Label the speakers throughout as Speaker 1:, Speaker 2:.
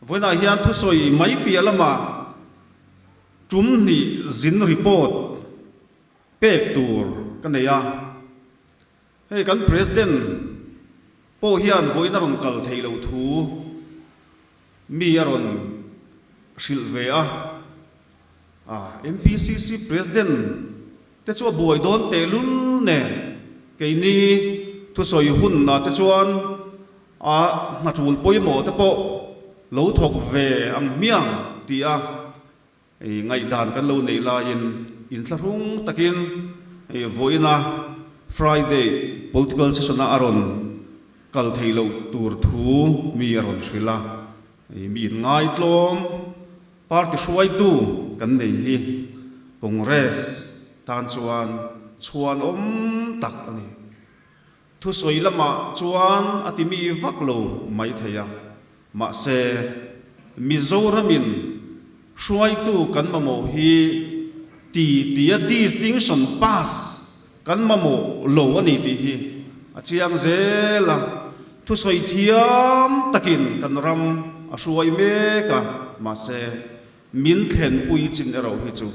Speaker 1: với na hiền thu soi mấy bia lama chúng ni zin report pek tour cái này à hay kan president po hiền với na ron kal thei lo thu mi aron silve MPCC president te chu boy don te lul ne ke ni thu soi hun na te chuan na chul poi mo te po lo thok ve ang miang ti ngai dan kan lo nei la in tlarung takin voina Friday political session aron kal thei lo tur thu mi aron sila mi ngai tlom party suai tu kan nei hi congress tan chuan tak ani thu soi lama chuan atimi vaklo mai theya ma se mizoramin suai tu kan mamo hi ti distinction pass kan mamo lo ani ti hi achiang zela thu soi thiam takin kan ram asuai me ka ma se min thlen pui chin ero hi chu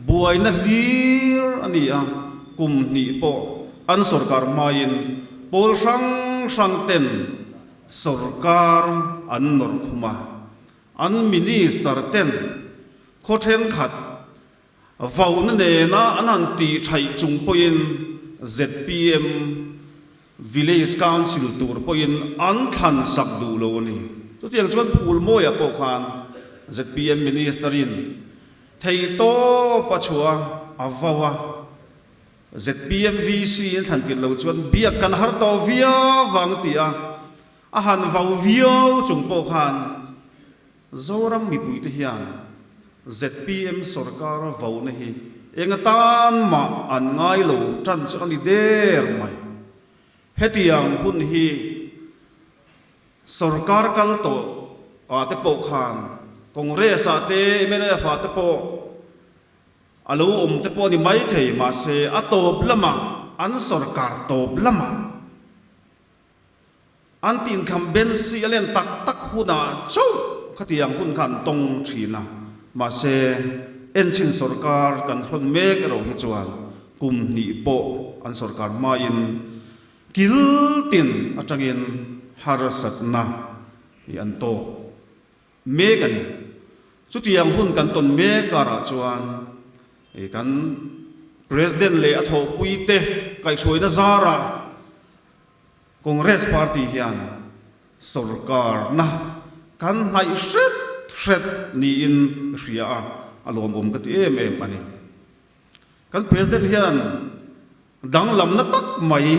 Speaker 1: buai na hlir ani kum ni po an sarkar main pol sang ten sarkar an nor khuma an minister ten khothen khat vauna ne na anan ti thai chung poin ZPM village council tur poin an than sak du lo ni to tiang chuan phul moya po khan ZPM ministerin thei to pachua avawa ZPM VC in than til lo chuan bia kan har to via wang tia han vau vio chung po khan zoram mi pui te hian ZPM sarkar vau na hi engatan ma an ngai lo tran chu ani der mai hetiang hun hi sarkar kal to ate po khan congress ate MNF ate po alo te po ni mai thei ma se atop lama an sarkar top lama anti incumbency alen tak huna chau khatiang hun khan tong thina ma se enchin sarkar kan thon mek ro hi chuan kum ni po an sarkar ma in kiltin atangin harasatna hi an to mek ani chutiang hun kan ton mek kara chuan kan president le atho puite kai choina zara congress party hian sarkar na kan hai shet ni in ria alom ka ti em ani kan president hian danglam na tak mai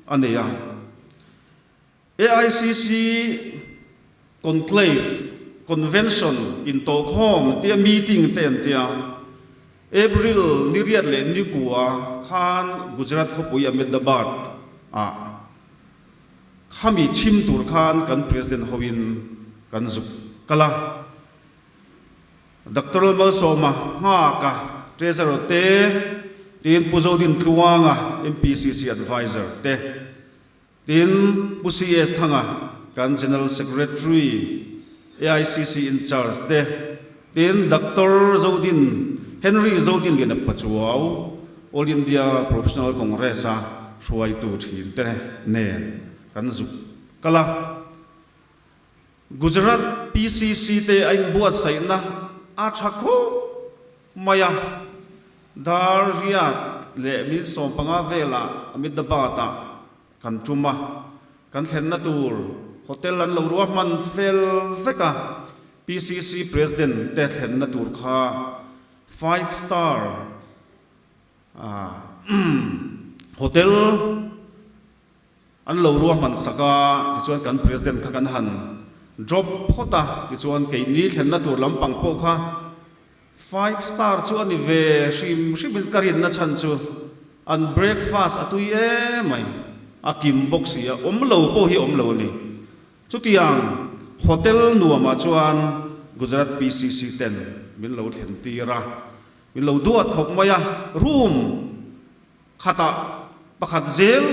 Speaker 1: aneya AICC conclave convention in Stockholm tia meeting ten tia April niriat le ni kuwa khan Gujarat ko pui Ahmedabad khami chim tur khan kan president howin kan zuk kala Dr. Malsoma ka treasurer te tin puzodin tluanga MPCC advisor te tin pucs thanga kan general secretary AICC in charge te tin Dr. Zodin Henry Zodin gena pachuaw All India Professional Congress suai tu thin te nen kan zuk kala Gujarat PCC te ain buat saina achakho maya dariat le mi som panga vela Ahmedabad kan tuma kan thlenna tur hotel an lo ruwa man fel veka PCC president te thlenna tur kha 5-star hotel an lo ruwa man saka ti chuan kan president kha kan han drop phota ti chuan ke ni thlenna tur lampang po kha 5-star chu ani ve shim karin na chan chu an breakfast atui mai akim boxia omlo po hi omlo ni chutiang hotel nuama chuan Gujarat PCC 10 min lo thlen tira min lo duat khop maya room khata pakhat zel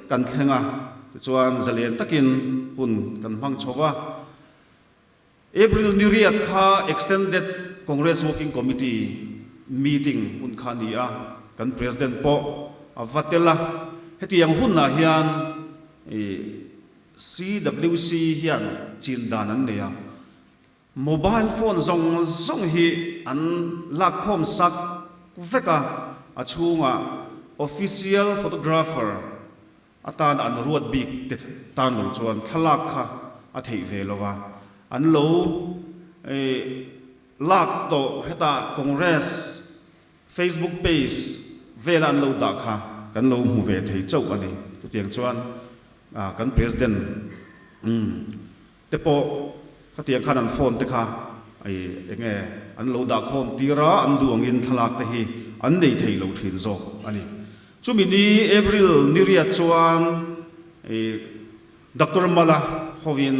Speaker 1: kan thlenga chuan zalian takin hun kan hmang chowa April New Year kha extended Congress Working Committee meeting hun kha ni a kan president po avatela heti yang hun na hian CWC hian chin dan an neya mobile phone zong hi an lakhom sak veka achunga official photographer atan an ruat big tan lo chuan thalak kha a thei velowa an lo lak to heta Congress Facebook page velan lo da kha kan lo mu ve thei chau ani tu tiang chuan kan president te po ka tiang khan an phone te kha enge an lo da khom tira an duang in thalak te hi an nei thei lo thin zo ani chumi ni April New Year chuan Dr. Mala Hovin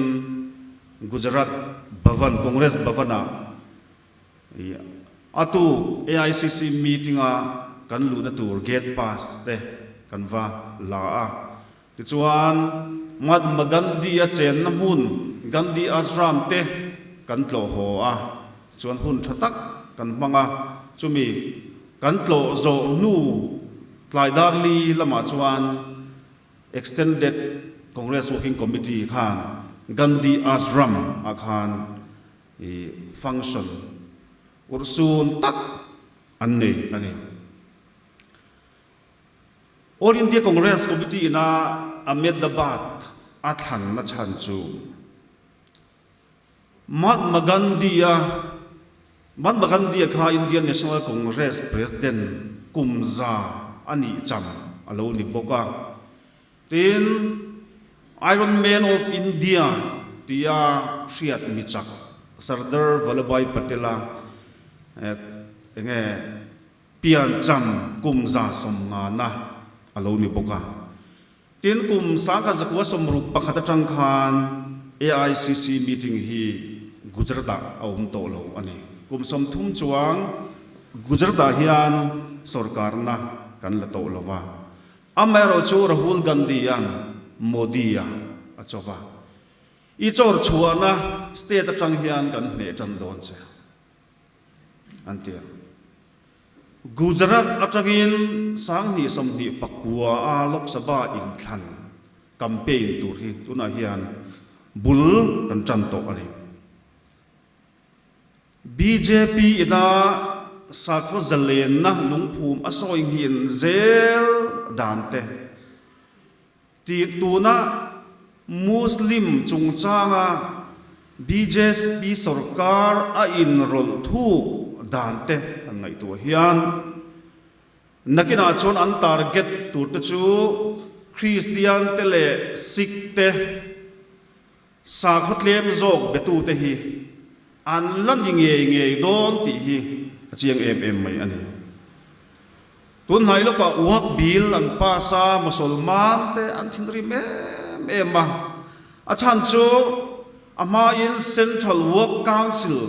Speaker 1: Gujarat Bhavan Congress Bhavana atu AICC meeting kan lu na tur gate pass te kan va la a ti chuan mat magandi a chen na mun gandhi ashram te kan tlo ho a chuan hun thatak kan manga chumi kan tlo zo nu tlai darli lama chuan extended Congress Working Committee khan Gandhi Ashram akhan function ursun tak ani All India Congress Committee na Ahmedabad athan na chan chu Mahatma Gandhi kha Indian National Congress President kumza ani cham alo ni boka tin Iron Man of India tia Sriat Michak Sardar Vallabhbhai Patela enge pian cham kumza somnga na alo ni boka tin kum saka zakwa somruk pakhata tangkhan AICC meeting hi Gujarat aum to lo ani kum som thum chuang Gujarat hian sarkar na kan la to lova amero chu Rahul Gandhi an Modi achowa I chor chuana state atang hian kan ne chan don che antia Gujarat atangin sang ni som ni pakua a Lok Sabha in thlan campaign tur hi tuna hian bul kan chan to ani BJP ida sakho zalen na lungphum asoi hin zel dante ti tuna Muslim chungchanga BJP sarkar a inrol thu dante an ngai tu hian nakina chon an target tur te chu Christian tele Sikh te sakhotlem zok betu te hi an lan nge don ti hi chiang mai ani tun hai lo pa uak bil an pasa musulman te an thinri ma achan chu ama in Central Work Council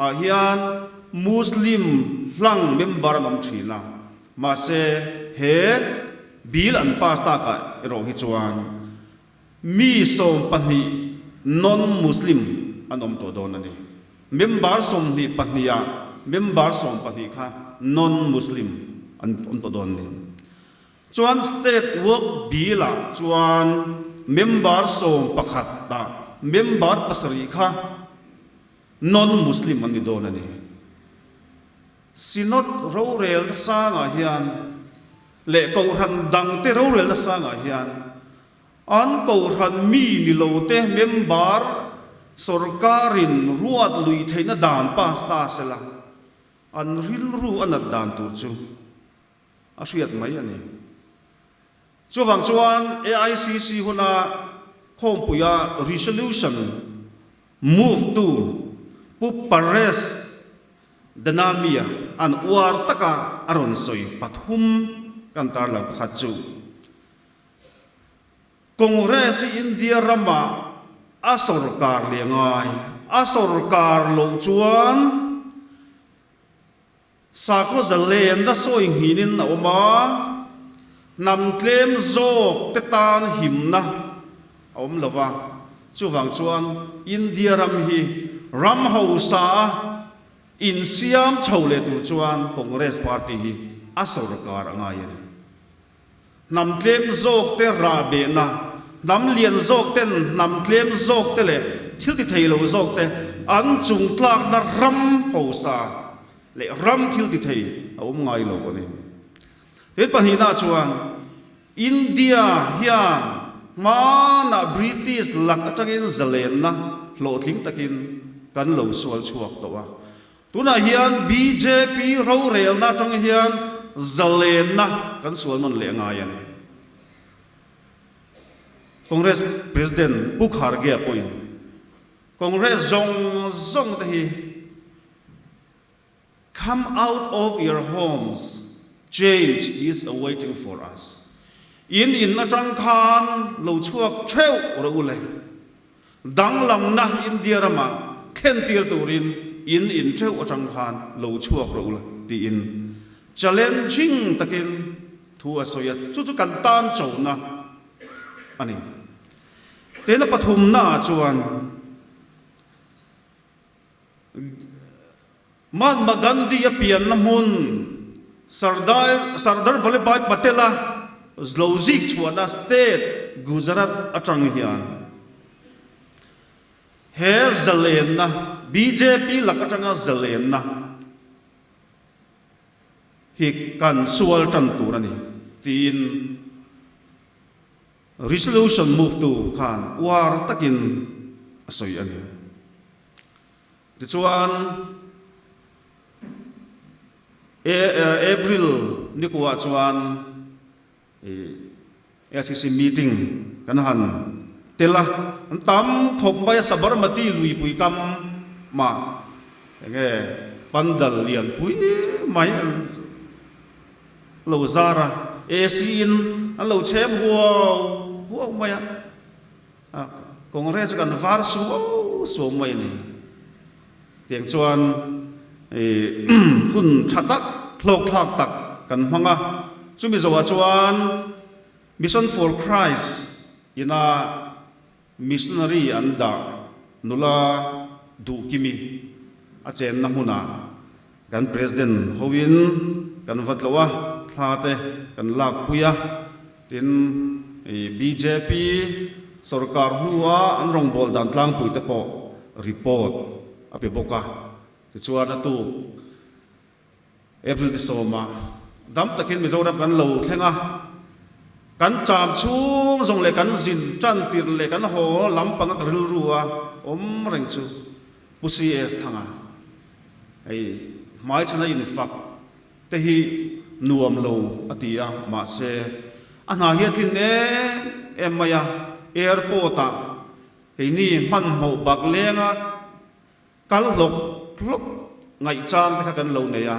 Speaker 1: a hian Muslim hlang member nam thina ma se he bil an pasta ka ro hi chuan mi som pani non Muslim anom to don ani member som ni pahnia member som pani kha non Muslim an to don ni chuan state work bila chuan member som pakhat ta member pasari kha non Muslim an ni don ani sinot ro rel sa nga hian le ko ran dang te ro rel sa nga hian an ko ran mi ni lo te member sarkarin ruat lui theina dan pasta sela an ril ru an dan tur chu asriat mai ani chuwang chuan AICC huna khompuya resolution move to pupares danamia an war taka aron soi pathum kantar lang khachu Congress India rama asarkar lengai asarkar lo chuan sako zalen da soing hinin na oma nam tlem zok te tan himna om lova chuwang chuan India ram hi ram ho sa in siam chole tur chuan Congress party hi asarkar anga yani nam tlem zok te ra be na nam lian zok ten nam tlem zok te le thil ti thei lo zok te an chung tlak na ram ho sa le ram thil ti thei ngai lo ani ret pan hi na chuan India hian mana British lak atangin zalen na lo thling takin kan lo sual chuak to wa tuna hian BJP ro rel na tang hian zalen na kan sual non le nga yani Congress President Bukhar ge point Congress zong ta hi come out of your homes change is awaiting for us in na tang khan lo chuak theu ro ule dang lam na India rama khen tir turin in theu atang khan lo chuak ro ule ti in challenging takin thu asoya chu kan tan chau na ani tela pathum na chuan Mahatma Gandhi ya pian na mun Sardar Vallabhbhai Patela zlozik chuana state Gujarat atang hian he zalen na BJP lakatanga zalen na hi kan sual tan turani tin resolution move to khan war takin asoi ani tichuan April ni kuwa chuan SCC meeting kan han tela tam khop mai Sabarmati lui pui kam ma nge pandal lian pui mai lo zara esin an lo chem huo mai Congress kan var su mai ni tiang chuan hun chatak thlok thak tak kan hmanga chumi zawa chuan Mission for Christ ina missionary anda nula du kimi a chen na huna kan president howin kan vatlawa thate kan lak puya tin BJP sarkar huwa an rong bol dan tlang pui te po report ape boka tichuan atu April Disoma dam takin Mizoram kan lo thlenga kan cham chung zong le kan zin chan tir le kan ho lampang ka ril ruwa reng chu pusi es thanga ai mai chana in fak te hi nuam lo atia ma se ana hiatin ne emaya airport a keini man ho bak lenga kal lok ngai chang ka kan lo ne ya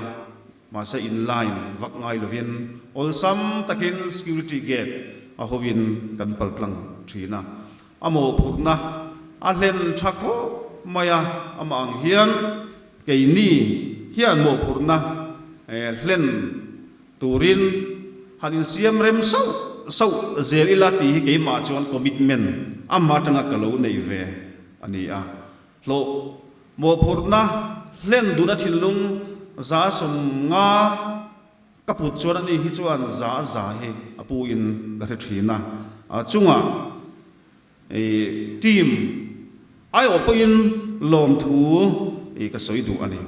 Speaker 1: ma se in line vak ngai lovin all sam takin security gate a hovin kan paltlang thina amo phurna a len thakho maya amang hian keini hian mo phurna len turin hanin siam rem so zerila ti hi ke ma chuan commitment amma tanga kalo nei ve ani a lo mo phurna len duna thilung za som nga kaput chuan ani hi chuan za he apu in la thina a chunga team ai opoin lom thu ka soi du ani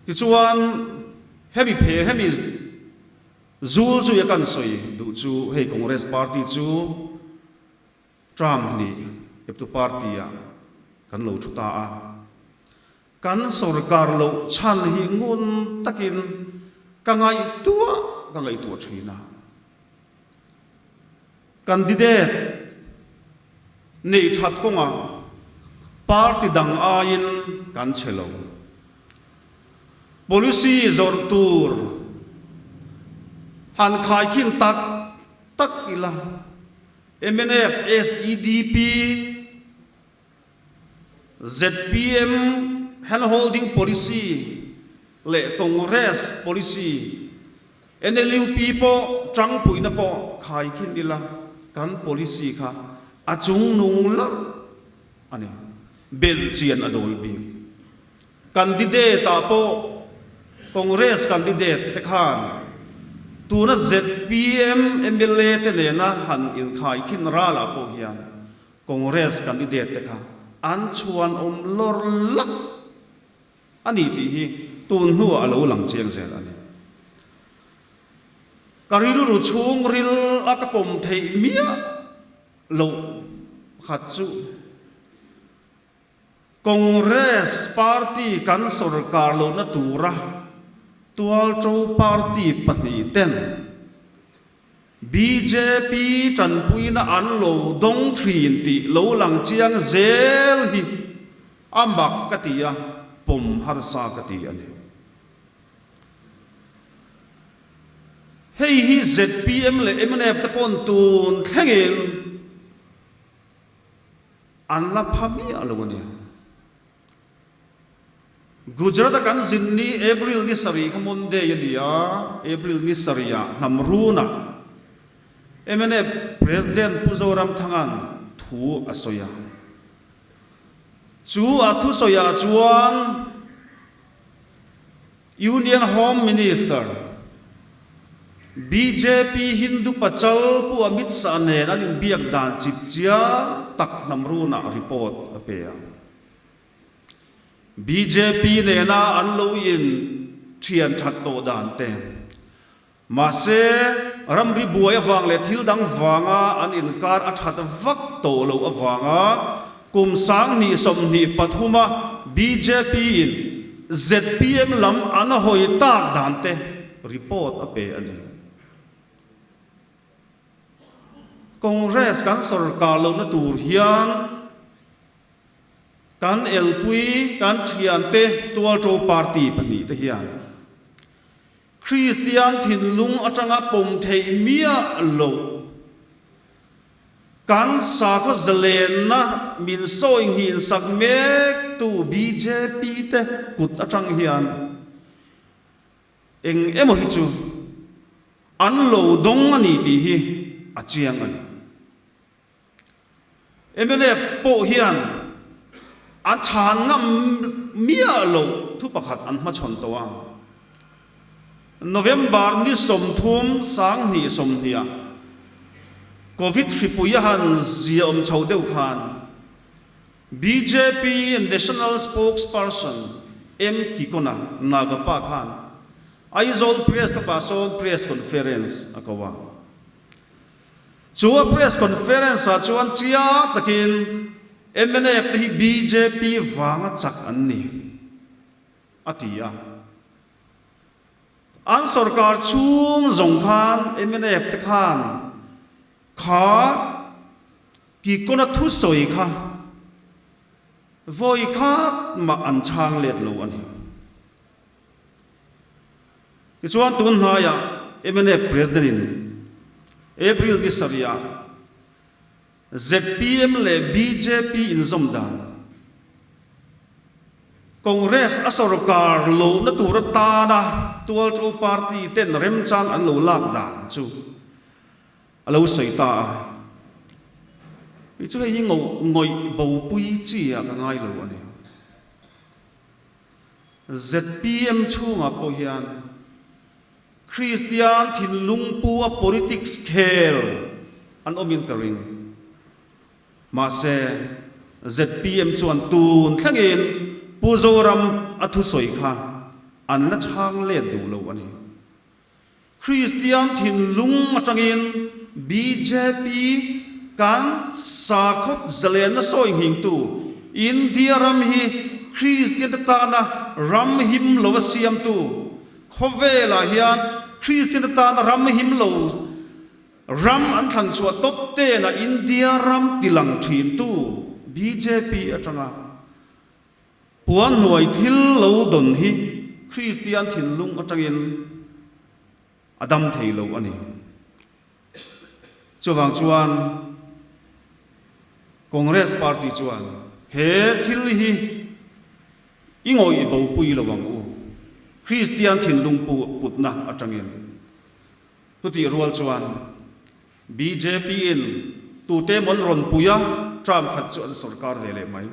Speaker 1: ti chuan hemi phe hemi zul chu yakan soi du chu he Congress party chu Trump ni eptu party ya kan lo thuta a kan sarkar lo chan hi ngun takin kangai tua thina candidate nei that konga party dang a in kan chelo policy zor tur han khai kin tak ila MNF SEDP ZPM hand holding policy le Congress policy NLUP po chang pui na po khai kin ila kan policy kha achung nung lar ani bel chian adol bi candidate apo congress candidate te khan tuna ZPM MLA te ne na han in khai khin ra la po hian congress candidate te kha an chuan lor lak ani ti hi tun hu alo lang chiang zel ani karil ru chung ril akapom thei mia lo khat chu congress party kan sarkar lo na tura tual chou party pani ten BJP chan puina an lo dong thin ti lo lang chiang zel hi ambak katia pom har sa kati ani hei hi ZPM le MNF te pon tun thlengin an la phami alone Gujarat kan zinni April ni sari khamonde yadia April ni saria namruna MNF president puzoram thangan thu asoya chu athu soya chuan Union Home Minister BJP Hindu Pachal pu Amit Shah ne anin biak dan chipchia tak namruna report apea BJP ne na anlo in thian that to dan te mase ramri buaya wang le thil dang wanga an inkar athat vak to lo awanga kum sang ni som ni pathuma BJP in ZPM lam an hoi tak dan te report ape ani Congress kan sarkar lo na tur hian kan elpui kan thian te tual to party pani te hian Christian thinlung atanga pom thei mia lo kan sa ko zalen na min soing hin sak mek tu BJP te kut atang hian eng emo hi chu an lo dong ani ti hi achiang ani MNF po hian an chan ngam mia lo thu pakhat an ma chon towa November ni somthum sang ni somnia COVID tripuya han ziom chaudeu khan BJP national spokesperson M Kikona Nagapa khan aizol press ta pason press conference akawa chua press conference a chuan chia takin MNF hi BJP wanga chak anni atia an sarkar chung zong khan MNF te khan kha ki kona thu soi kha voi kha ma an chang let lo ani ki chuan tun ha ya MNF president in April ki saria ZPM le BJP in zomdan Congress asarkar lo na turata na tual chu party ten rem chang an lo lak dan chu alo saita i chu hi ngoi bo pui chi a ka ngai lo ani ZPM chunga po hian Christian thinlung pu a politics khel an omin karing ma se ZPM chuan tun thlangin puzoram athu soi kha an la chang le du lo ani Christian thinlung atangin BJP kan sakhop zalen na soi hing tu India ram hi Christian ta na ram him lo siam tu khovela hian Christian ta na ram him lo ram an than chua top te na India ram tilang thin tu BJP atanga puan nuai thil lo don hi Christian thinlung atangin adam thei lo ani chuwang chuan Congress party chuan he thil hi ingoi bo pui lo wang u Christian thinlung pu putna atangin tuti rual chuan BJP in tu te mon ron puya tram khat chu an sarkar le mai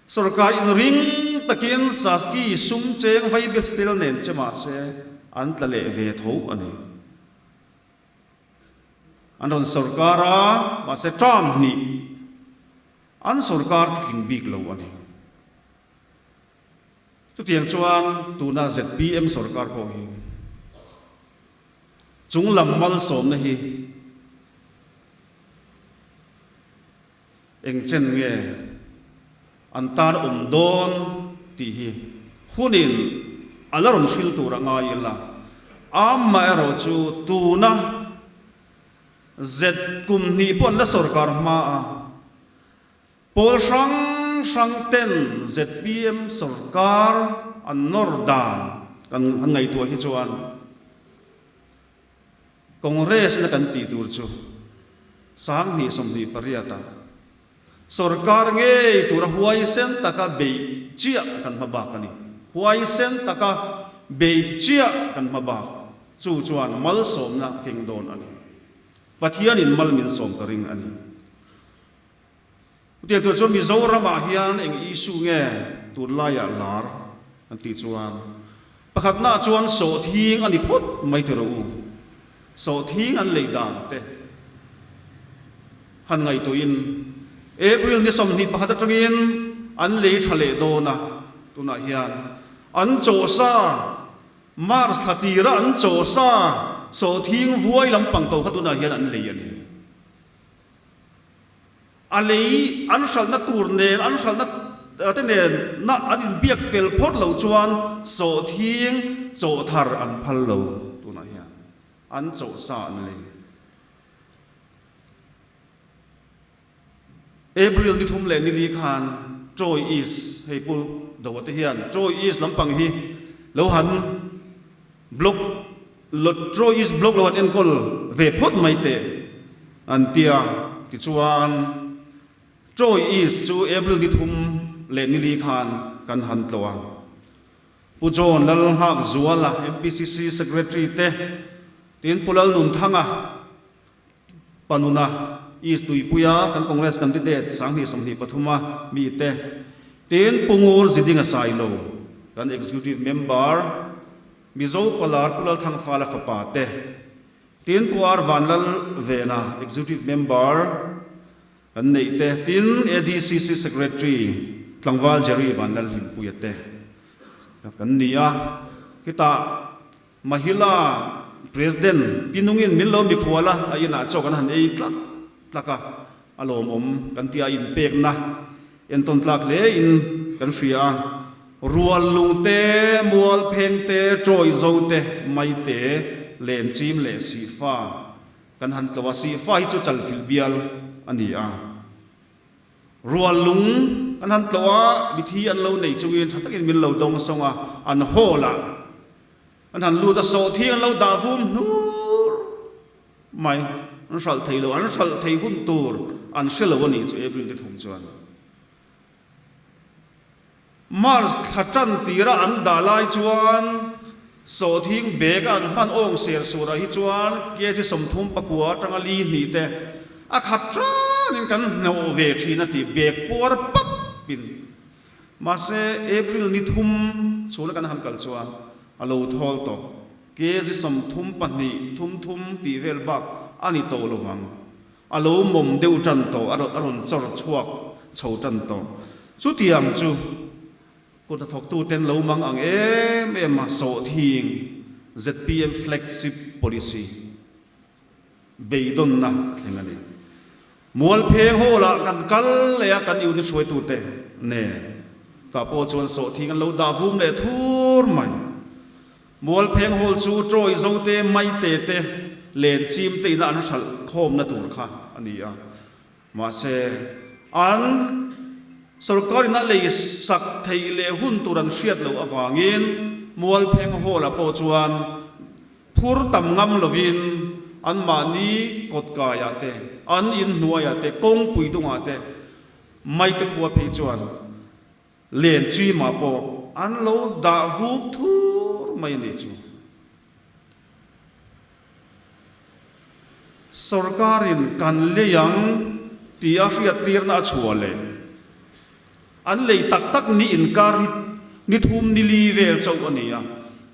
Speaker 1: sarkar in ring takin saski sum cheng vai bil stil nen chema se an tlale ve tho ani anon sarkara ma se tram ni an sarkar thing big lo ani tu tiang chuan tuna ZPM sarkar ko hi chung lam mal som na hi eng chen nge antar don ti hi hunin alaron shil tura nga yela amma ero chu tuna z kum ni pon la sarkar ma a pol sang ten ZPM sarkar an nordan kan ngai tu hi chuan Kongres na kan ti tur chu sang ni som ni pariata sarkar nge tur huai sen taka be chia kan maba kani huai sen taka be chia kan maba chu chuan mal som na king don ani pathian in mal min som karing ani tiang tu chu Mizoram a hian eng isu nge tur la ya lar an ti chuan pakhat na chuan so thing ani phot mai te ro so thing an lei dan te han ngai to in April ni som ni pakhat atangin an lei thale do na tuna hian an cho sa Mars thatira an cho sa so thing vuai lampang to khatuna hian an lei ani alei an sal na tur nen an sal na te nen na an in biak fel phot lo chuan so thing cho thar an phal lo tuna hian an cho sa an lei April ni thum le ni li khan Troy East hei pu do te hian Troy East lampang hi lo han block lot Troy East block lo han en kol ve phot mai te an tia ti chuan Troy East chu April ni thum le ni li khan kan han tlowa pu John lal hak zuala MPCC secretary te tin pulal nun thanga panuna East tui puya kan Congress candidate sanghi somni pathuma mi te tin pungur zidinga sailo kan executive member mizo palar pulal thang fala fa te tin puar vanlal vena executive member kan nei te tin ADCC secretary tlangwal Jerry vanlal him puya te kan nia kita mahila president pinungin minlo mi khuala ayina chokan han ei tlaka alom kan tia in pek na en ton tlak le in kan ria rual lungte mual pheng te troi zo te mai te len chim le si fa kan han tlawa si fa hi chu chal fil bial ani a rual lung kan han tlawa bithi an lo nei chuin thatakin min lo dong songa an hola an han lu ta so thi an lo da vum nur mai an sal thei lo an sal thei hun tur an selo ani chu April ni thum chuan Mars thatan tira an dalai chuan so thing beg an man ong ser sura hi chuan ke chi somthum pakua tangali ni te a khatra nin kan no ve thina ti beg por pap pin ma se April ni thum chula kan han kal chuan alo thol to ke chi somthum pani thum ti vel bak ani to lovang alo mom deu tan to aron chor chuak chho tan to chu tiang chu ko ta thok tu ten lo mang ang ma so thing ZPM flagship policy beidon na thlengani mual pheng hola kan kal le kan yu ni choi tu te ne ta po chuan so thing an lo da vum le thur mai mual pheng hol chu troi zo te mai te len chim te na an sal khom na tur kha ani a ma se an sarkar na le sak thei le hun turan hriat lo awangin mual pheng hola po chuan phur tam ngam lovin an mani kot ka ya te an in nuwa ya te kong pui dunga te mai te phua phi chuan len chi ma po an lo da vu thur mai ni chu sarkarin kan leyang tia hriat tirna chuale อันเลยตักตักนี่อินการนิทุมนิลีเวลเจ้าอันนี้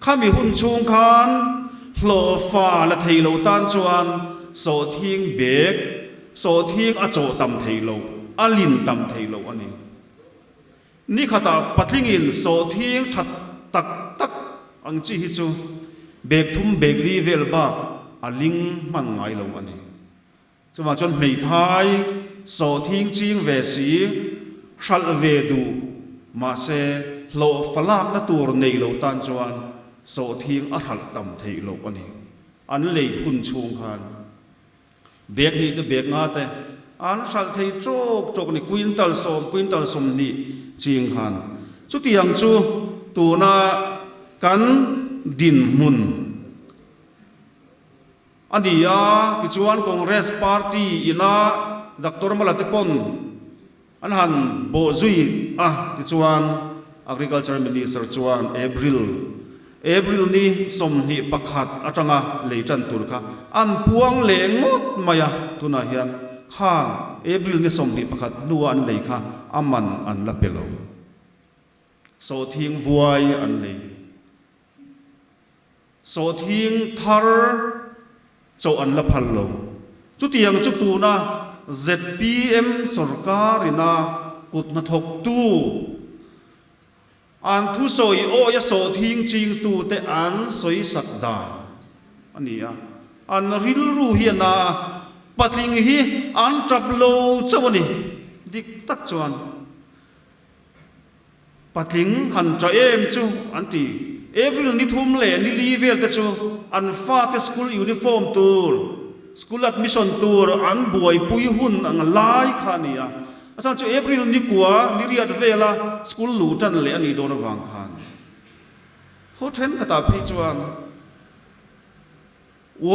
Speaker 1: ข้ามีหุ่นชงคานหล่อฟ้าและเทโลตันจวนโซทิ้งเบกโซทิ้งอโจตำเทโลอลินตำเทโลอันนี้นี่ข้าตาปัดลิงอินโซทิ้งชัดตักตักอังจีฮิจูเบกทุ่มเบกลีเวลบักอลิงมันไงโลอันนี้จะมาจนไม่ท้ายโซทิ้งจิงเวสีชัลเวดูมาเซโลฟลากนัตัวในโลตันจวนโซทิ้งอัฐตำเทโลอันนี้อันเลยหุ่นชงคันเบกนี่ตัวเบกงาแต่อันชัลเทโจกนี่ควินตัลสมนี่จิงคันจุดที่ยังจูตัวน่ากันดินมุนอันนี้ที่ชวนคอนเกรสปาร์ตี้อินาดรมาลาติปอนอันหันโบซุยที่ชวน agriculture minister ชวนเอพริลนี่สมหิปขัดอาจารย์เลยจันตุรค่ะอันพวงเลงดมายาตุนาเฮียนข้างเอพริลนี่สมหิปขัดนัวอันเลยค่ะอามันอันละเปโลโซทิ้งวัวอันเลยโซทิ้งทาร์โจอันละพันโลจุดที่ยังจุดตัวนะ ZPM สรการินากุดนัทกตูอันทุสอยโอยโซทิ้งจริงตูแต่อันสอยสักดานอันนี้อันริลรูเฮียนาปัดลิงฮีอันจับโลเจ้านี่ดิกตักจวนปัดลิงหันใจจูอันตีเอพริลนี่ทุ่มเล่นี่ลีเวลแต่จูอันฟาเตสคูลยูนิฟอร์มตัวสกูลแอดมิชชั่นตัวอันบวยปุยหุ่นอันไล่ขานี่อาจารย์จูเอพริลนี่กัวนี่เรียดเวลาสกูลลูจันเล่อันนี้โดนวางขานเขาเทรนกระตาพิจวน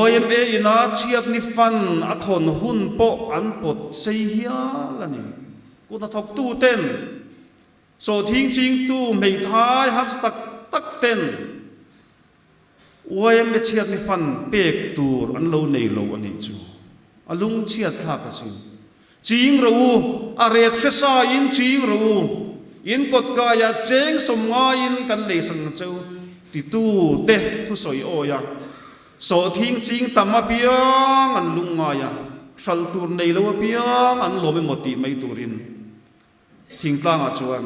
Speaker 1: YMA อินาเชียบนิฟันอัคอนหุ่นโปอันปดเสียละนี่กูน่าทกตู้เต้นโซทิ้งจริงตู้ไม่ท้ายฮัสตักเต้นYMA เชียบนิฟันเปกตูอันโลในโลอันนี้จูอลุงเชียดทักสิจริงรู้อาเรตเขสาอินจริงรู้อินกดกายเจงสมงาอินกันเลยสังเจ้าติตู้เตะทุสอยโอยาโซทิ้งจริงตามมาเปียงอันลุงงายชัลตูในโลเปียงอันโลไม่หมดตีไม่ตูรินทิ้งตั้งอาจวน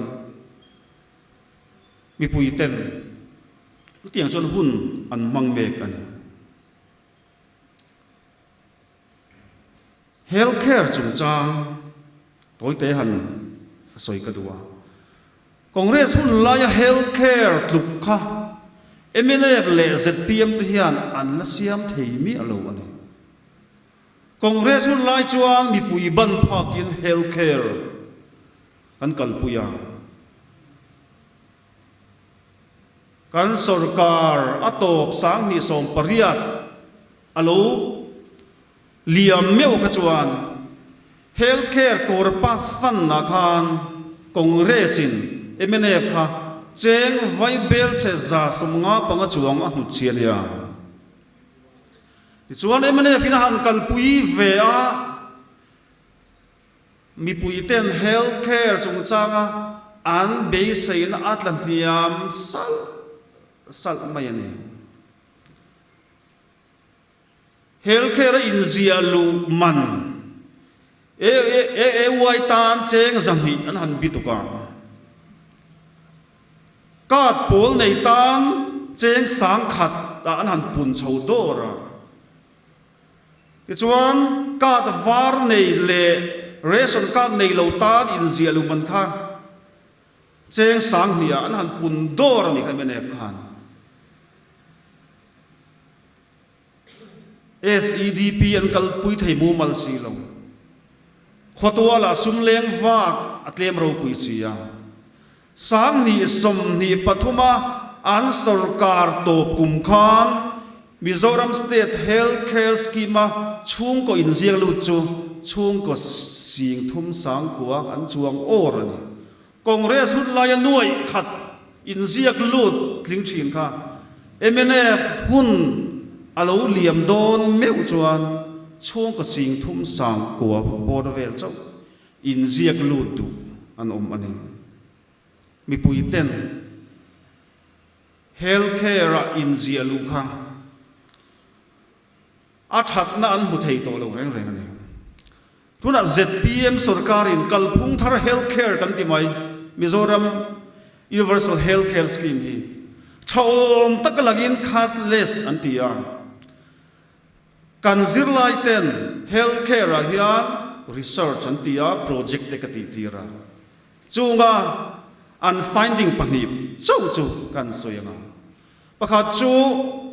Speaker 1: มีปุยเต้นเตียงจนหุ่นอันมังเมกอันเฮลท์แคร์จุงจางตัวเตหันสวยกระดัวคอนเกรสหุ่นลายเฮลท์แคร์ลุกค่ะMNF เลเซพีเอ็มที่อันละเสียมเทมีอะไรวะเนี่ยคอนเกรสหุ่นลายจวนมีปุยบันพักินเฮลท์แคร์กันกัลปุยากันสรการอัตบสังนิสมปริยัตอโลเลียมเมวขจวนเฮลท์แคร์คอร์ปัสฟันนักานคอนเกรสิน MNF ค่ะเจงไวเบลเซซาสมงาปังจวงอนุเชียนยาที่จวนMNFฟินาหันกัลปุยเวียมีปุยเต้นเฮลท์แคร์จงจางอันเบสอินอัตแลนติอัมสัลไม่เนี่ยเฮลท์แคร์อินเซียลูมันไวตานเจงจังหิอันหันบิตุกากาดปูลในตานเจงสังขัดอันหันปุ่นชาวดอระจวนกาดวาร์ในเล่เรชันกาดในเหล่าตานอินเซียลูมันข้าเจงสังเหียอันหันปุ่นดอระนี่กันเป็นเอฟขาน SEDP อันกัลปุยไทยมูมัลซีลงขวตัวละสุมเลงวากอัตเลมเราปุยเสียสังนีสมนีปฐุมาอันสรการตบกุมขานมิโซรัมสเตทเฮลท์แคร์สกีมาช่วงก็อินเซียลุจูช่วงก็สิงทุ่มสังกัวอันช่วงโอรนี่คอนเกรสหุ่นลายน่วยขัดอินเซียลุดลิงชินค่ะMNF หุ่นอาลูเลียมโดนเมวจวนช่วงก็สิงทุ่มสังกัวบอดเวลเจ้าอินเซียลุดดูอันอันนี้ mi pui ten healthcare a in zia lu kha a that na an mu thei to lo reng reng ani tuna ZPM sarkar in kalphung thar healthcare kan ti mai Mizoram universal healthcare scheme hi thawm tak lagin cashless antia kan zirlai ten healthcare a hian research antia project te ka ti tira chunga an finding panip chu kan soyanga pakhat chu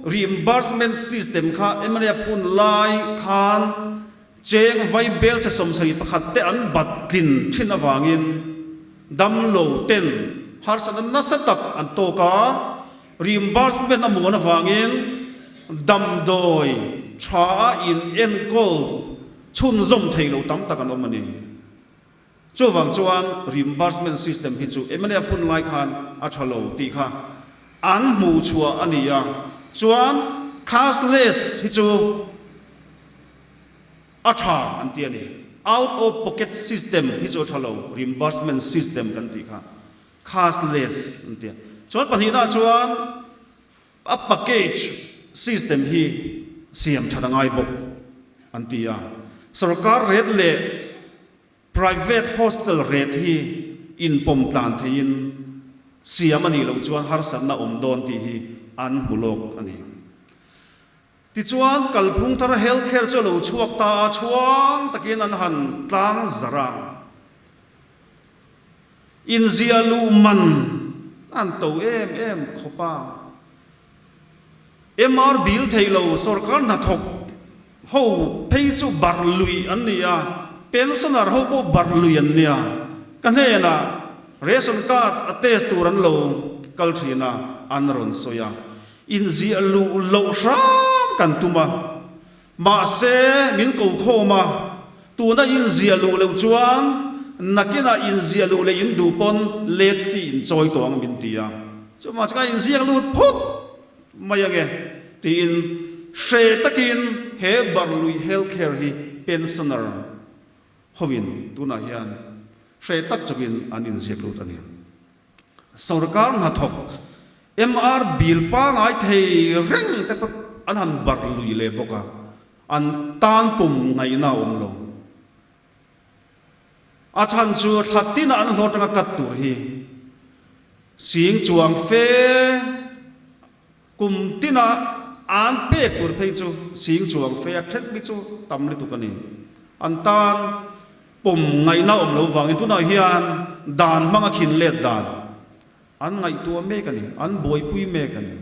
Speaker 1: reimbursement system kha MNF hun lai khan cheng vai bel che somsari pakhat te an batlin thin awangin dam lo ten har san na satak an to ka reimbursement amon awangin dam doi tha in enkol chun zom theilo tam tak an omani chu wang chuan reimbursement system hi chu MNF hun lai khan a thalo ti kha an mu chua ania chuan cashless hi chu a tha an ti ani out of pocket system hi chu thalo reimbursement system kan ti kha cashless an ti chuan panhina chuan a package system hi siam thadangai bok an ti a sarkar red le private hospital rate hi in pom tlan thein siam ani lo chuan har sanna om don ti hi an mulok ani ti chuan kalphung thar healthcare chu lo chuak ta chuang takin an han tlang zara in zialu man an to em khopa MR bill thailo sarkar na thok ho phei chu bar lui an nia pensioner ho po bar lui an nia kan he na ration card attest turan lo kal thina an ron soya in zialu lo ram kan tuma ma se min ko khoma tu na in zialu lo chuan nakina in zialu le in du pon late fee in choi tong min tia chuma chaka in zialu phut mayange tin she takin he barlui healthcare hi pensioner hovin tuna hian she tak chukin an in zialu tani sarkar na thok MR bill pa ngai thei reng te an han barlui le boka an tan pum ngai na om lo a chan chu thatina an hlotanga kat tur hi sing chuang fe kum tina an pe tur phei chu sing chuang fe a thet mi chu tam le tu kani an tan pum ngai na om lo wangin tuna hian dan manga khin le dan an ngai tu me kani an boi pui me kani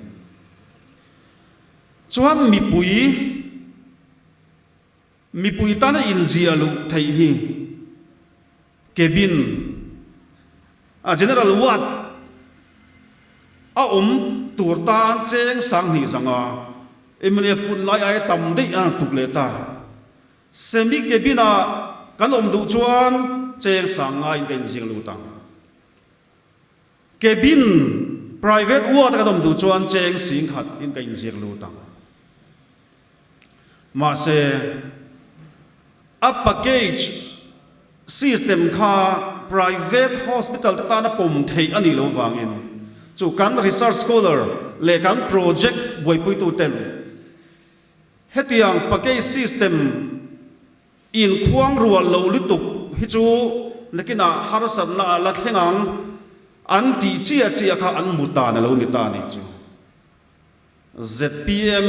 Speaker 1: chuan mi pui tan in zialu thei hi cabin a general ward a turta cheng sang ni zanga MNF hun lai ai tam dei an tukle ta semi cabin a kan du chuan cheng sang ai in jing lu ta cabin private ward kan du chuan cheng sing khat in kan jing lu ta ma se a package system kha private hospital ta na pom thei ani lo wangin chu kan research scholar le kan project boi pui tu ten hetiang package system in khuang rual lo lutuk hi chu lekina harsan na la thengang an ti chia kha an muta na lo ni ta ni chu ZPM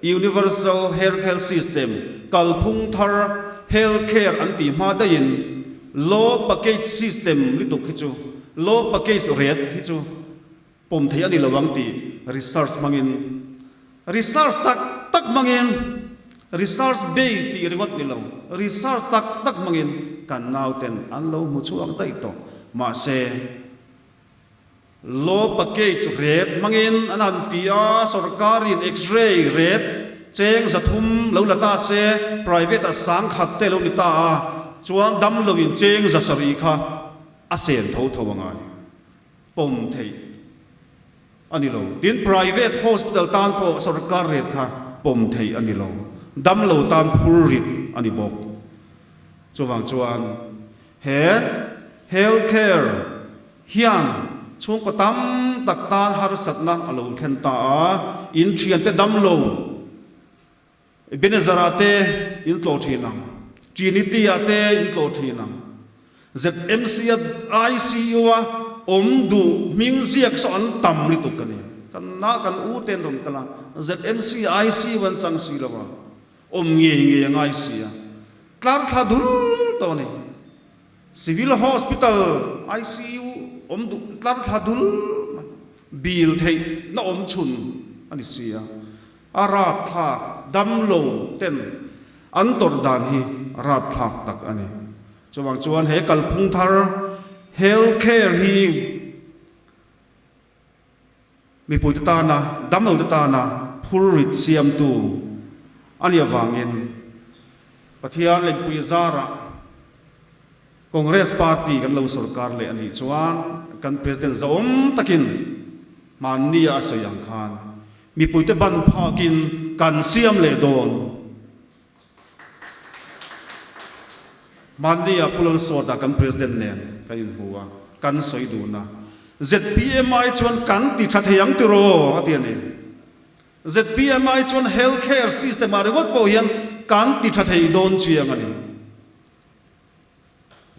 Speaker 1: universal healthcare system kalphung thar healthcare anti ma da in low package system lituk hi chu low package rate hi chu pom thei ani lawang ti research mangin research tak mangin research based ti ringot ni lo research tak mangin kan nauten an lo mu chuang dai to ma se low package rate mangin anan tia sarkarin x-ray rate cheng zathum lo lata se private a sang khat te lo ni ta chuan dam lo in cheng za sari kha a sen tho wangai pom thei ani lo din private hospital tan po sarkar rate kha pom thei ani lo dam lo tan phur rit ani bok chuwang chuan he healthcare hian chung ko tam tak tan har satna alo then ta in thian te dam lo benezarate in tlo thina trinity ate in tlo thina ZMC ICU omdu mingziak so an tam ni tu kani kan na kan u ten rom kala ZMC IC wan chang si lawa nge ngai sia tlar thadul to ni civil hospital ICU omdu tlar thadul bil thei na chun ani sia arab tha damlo ten antor dan hi arab thak tak ani chuan he kalphung thar healthcare hi mi pui ta na damlo ta na phurit siam tu ani awangin pathian le pui zara congress party kan lo sarkar le ani chuan kan president zom takin mania asayang khan mi pui te ban phakin kan siam le don mania pulal soda kan president nen kain huwa kan soiduna ZPMI chuan kan ti thatheyang tiro atiani ZPMI chuan healthcare system aringot po hian kan ti thathei don chiang ani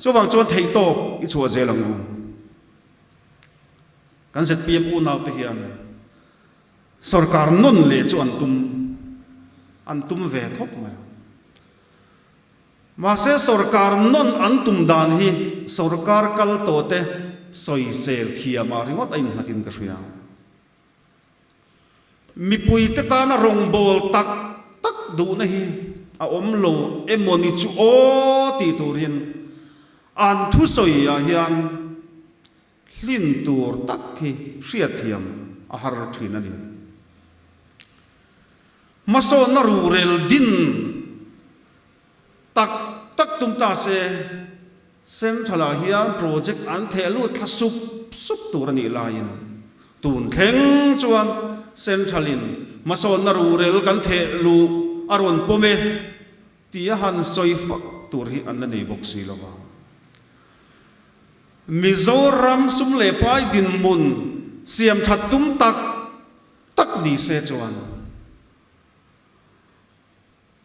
Speaker 1: chuwang chuan thei top i chua zelang kan ZPM u naw te hian sarkar non le chu antum ve khop ma mase sarkar non antum dan hi sarkar kal to te soi sel thiama ringot ain hatin ka hria mi pui te ta na rong bol tak tak du na hi a om lo emoni chu o ti turin an thu soi ya hian hlin tur tak hi hria thiam a har thin ani maso na rurel din tak tak tum ta se central hian project an thelu thasup sup turani lain tun thleng chuan centralin mason na rurel kan thelu aron pome tia han soifa tur hi an nei boxi lawa Mizoram sumle pai din mun siam thattum tak tak ni se chuan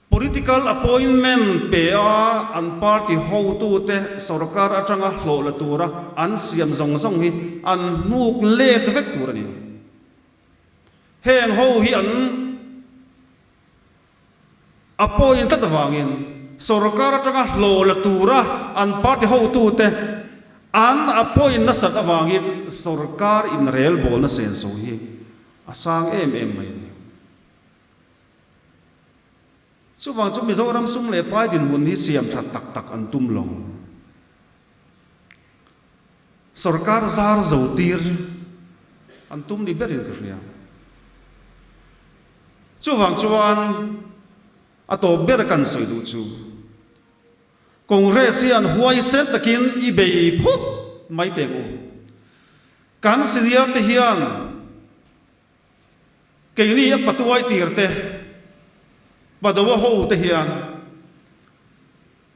Speaker 1: political appointment pe an party ho tu te sarkar atanga hlola tura an siam zong zong hi an nuk let vek turani heng ho hi an appoint ta wangin sarkar atanga hlola tura an party ho tu te an appoint na sat awangin sarkar in rel bol na sen so hi asang em mai chuwang chu Mizoram sum le pai din mun hi siam that tak tak an tum long sarkar zar zotir an tum ni berin ka hria chuwang chuan ato ber kan soi du chu congress hian huai set takin i bei phut mai te u kan senior te hian keini a patuai tirte badawa ho te hian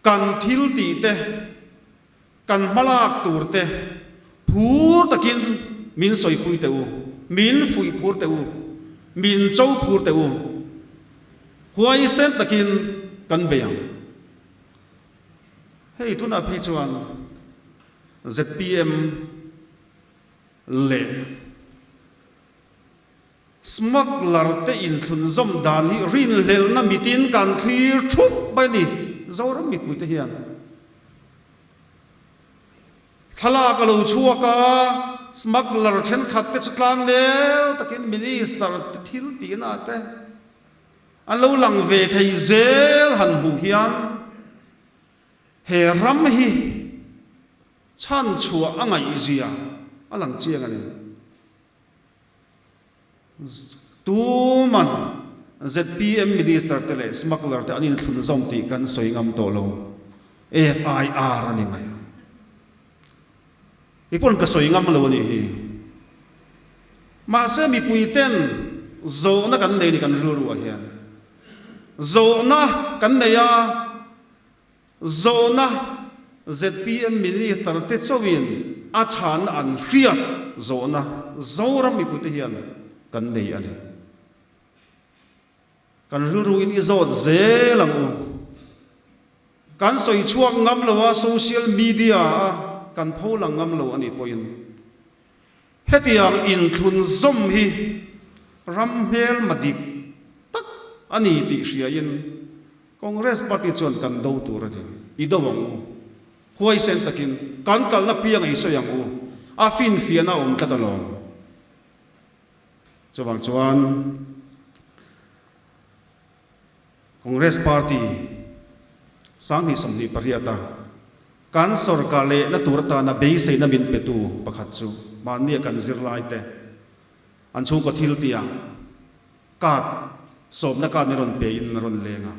Speaker 1: kan thil ti te kan malak tur te phur takin min soi pui te u min fui phur te u min chau phur te u huai set takin kan beyang hei tuna phi chuan ZPM le smuggler te in thun zom dan hi rin lel na mitin kan thlir thup bai ni zoram mi pui te hian thala ka lo chuaka smuggler then khat te chutlang le takin minister te thil ti na te an lo lang ve thei zel han bu hian he ram hi chan chua angai zia alang chiang ani tuman ZPM minister tele smuggler te anin thun zom ti kan soingam to lo FIR ani mai ipon ka soingam lo ni hi ma se mi puiten zo na kan nei ni kan ru a hian zo na kan nei ya zo na ZPM minister te chowin a chan an riat zona zoram mi puti hian kan nei ani kan ru in izot zelang u kan soi chuak ngam lowa social media kan pholang ngam lo ani poin hetiang in thun zom hi ramhel madik tak ani ti ria in Congress party chuan kan do tur ani idawang huai sen takin kan kal na piang ei sayang u a fin fiana tatalong chuwang chuan Congress party sang hi somni pariata kan sarkar le na turta na be sei na min petu pakhat chu mania kan zirlai te an chung ko thil tia kat sob na ka ni ron pe in ron lenga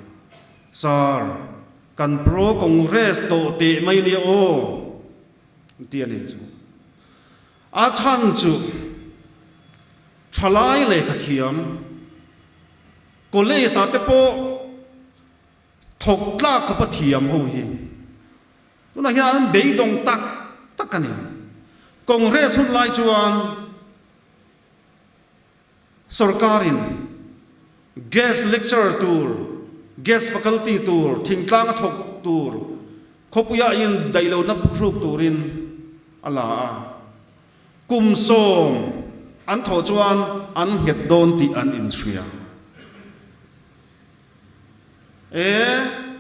Speaker 1: sar kan pro Congress to te mai ni o tia ni chu a chan chu thalai le khathiam ko le sa te po thok tla ka pathiam ho hi tuna hian be dong tak ani Congress hun lai chuan sarkarin guest lecture tour guest faculty tour thingtlang thok tour khopuya in dailo na phruk turin ala kum som an tho chuan an het don ti an in shria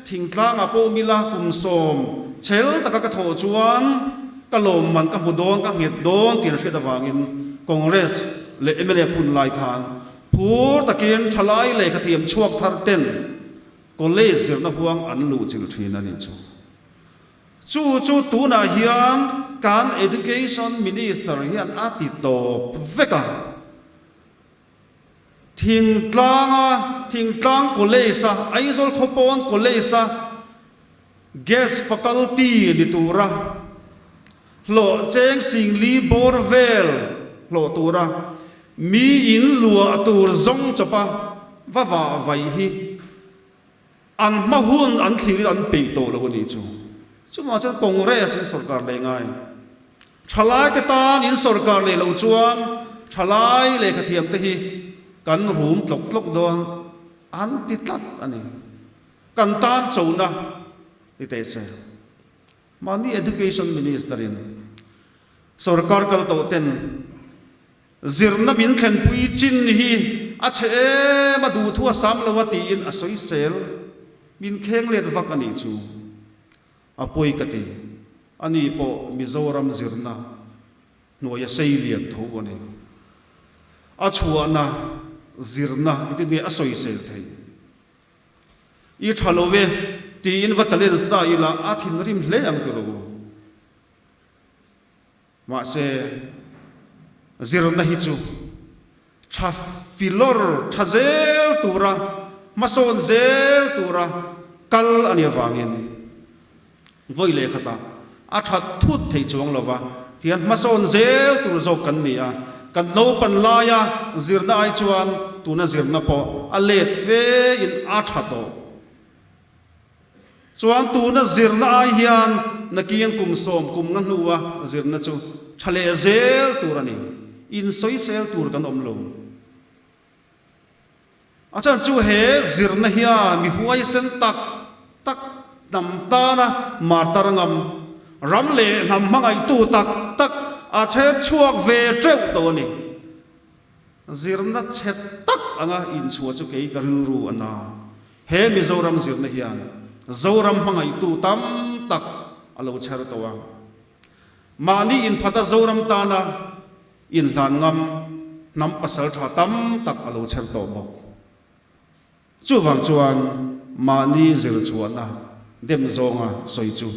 Speaker 1: thingtlang a po mila kum som chel taka ka tho chuan kalom man ka hudon ka het don tin shria dawangin Congress le MLA phun lai khan phur takin thalai le khathiam chuak thar ten college na huang an lu chil thin ani chu tu na hian kan education minister hian ati to veka thingtlang college aizol khopon college guest faculty ni tura lo cheng singli borvel lo tura mi in lua tur zong chapa wa vai hi an mahun an thlir an pe to lo ni chu ma cha Congress in sarkar le ngai thalai te tan in sarkar le lo chuan thalai le khathiam te hi kan room tlok don an ti tat ani kan tan chona ti te se mani education minister in sarkar kal to ten zirna min khen pui chin hi a che ma du thua sam lawati in a soi sel min kheng let vak ani chu apoi kati ani po Mizoram zirna noya sei lian tho ani a chuana zirna iti ne a soi sel thei I thalowe ti in va chale sta ila a thin rim hle ang tu ro ma se zirna hi chu cha filor thazel tura mason zel tura kal ani awangin voi le khata a that thut thei chuang lova tian mason zel tur zo kan nia kan no pan laya zirna ai chuan tuna zirna po a let fe in a thato chuan tuna zirna ai hian nakian kum som kum nga nuwa zirna chu thale zel turani in soi sel tur kan omlo achan chu he zirna hiya mi huai sen tak nam ta na martarangam ramle nam mangai tu tak a cher chuak ve treu to ni zirna chet tak anga in chua chu ke karuru ana he Mizoram zirna hiyan zoram mangai tu tam tak alo cher to wa mani in phata zoram ta na in hlan ngam nam pasal tha tam tak alo cher to bok chu wang chuan mani zir chuana dem zonga soi chu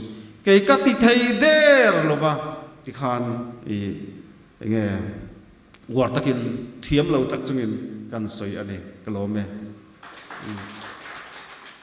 Speaker 1: ke ka ti thei der lova ti khan nge war takin thiam lo tak chungin kan soi ani kalome